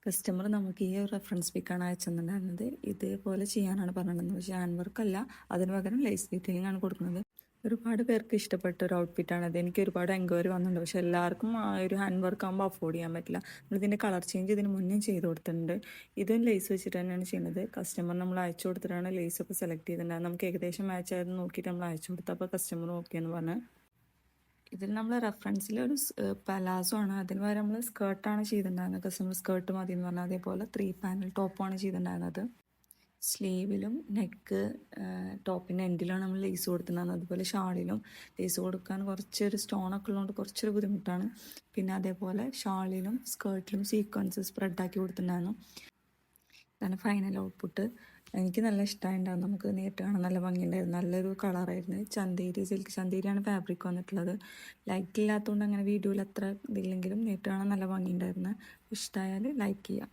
Customer നമുക്ക് ഈ ഒരു റെഫറൻസ് പിക്കാണ് അയച്ചിട്ടുണ്ടായിരുന്നത്. ഇതേപോലെ ചെയ്യാനാണ് പറഞ്ഞിരുന്നത്. പക്ഷേ ഹാൻഡ് വർക്കല്ല, അതിന് പകരം ലേസ് ഡീറ്റെയിലിംഗ് ആണ് കൊടുക്കുന്നത്. ഒരുപാട് പേർക്ക് ഇഷ്ടപ്പെട്ട ഒരു ഔട്ട്ഫിറ്റാണ് അത്. എനിക്ക് ഒരുപാട് എൻക്വയറി വന്നിട്ടുണ്ട്. പക്ഷേ എല്ലാവർക്കും ആ ഒരു ഹാൻഡ് വർക്ക് ആകുമ്പോൾ അഫോർഡ് ചെയ്യാൻ പറ്റില്ല. നമ്മളിതിൻ്റെ കളർ ചേഞ്ച് ഇതിന് മുന്നേ ചെയ്ത് കൊടുത്തിട്ടുണ്ട്. ഇതും ലേസ് വെച്ചിട്ട് തന്നെയാണ് ചെയ്യുന്നത്. കസ്റ്റമർ നമ്മൾ അയച്ചു കൊടുത്തിട്ടാണ് ലേസൊക്കെ സെലക്ട് ചെയ്തിട്ടുണ്ടായത്. നമുക്ക് ഏകദേശം മാച്ച് ആയത് നോക്കിയിട്ട് നമ്മൾ അയച്ചു കൊടുത്തപ്പോൾ കസ്റ്റമർ ഓക്കെ എന്ന് പറഞ്ഞ്. ഇതിൽ നമ്മൾ റെഫറൻസിൽ ഒരു പലാസോ ആണ്, അതിന് പകരം നമ്മൾ സ്കേർട്ടാണ് ചെയ്തിട്ടുണ്ടായിരുന്നത്. കസ്റ്റമർ സ്കേർട്ട് മതി എന്ന് പറഞ്ഞാൽ അതേപോലെ 3 പാനൽ ടോപ്പാണ് ചെയ്തിട്ടുണ്ടായിരുന്നത്. സ്ലീവിലും നെക്ക് ടോപ്പിൻ്റെ എൻഡിലാണ് നമ്മൾ ലേസ് കൊടുത്തിട്ടുണ്ടായിരുന്നത്. അതുപോലെ ഷാളിലും ലേസ് കൊടുക്കാൻ കുറച്ചൊരു സ്റ്റോണൊക്കെ ഉള്ളതുകൊണ്ട് കുറച്ചൊരു ബുദ്ധിമുട്ടാണ്. പിന്നെ അതേപോലെ ഷാളിലും സ്കേർട്ടിലും സീക്വൻസ് സ്പ്രെഡാക്കി കൊടുത്തിട്ടുണ്ടായിരുന്നു. ഇതാണ് ഫൈനൽ ഔട്ട്പുട്ട്. എനിക്ക് നല്ല ഇഷ്ടമായിട്ടുണ്ടാകും. നമുക്ക് നേരിട്ട് കാണാൻ നല്ല ഭംഗിയുണ്ടായിരുന്നു. നല്ലൊരു കളറായിരുന്നു. ചന്തേരി സിൽക്ക് ചന്തേരിയാണ് ഫാബ്രിക് വന്നിട്ടുള്ളത്. ലൈറ്റ് ഇല്ലാത്തതുകൊണ്ട് അങ്ങനെ വീഡിയോയിൽ അത്ര ഇതില്ലെങ്കിലും നേരിട്ട് കാണാൻ നല്ല ഭംഗിയുണ്ടായിരുന്നു. ഇഷ്ടമായാൽ ലൈക്ക് ചെയ്യാം.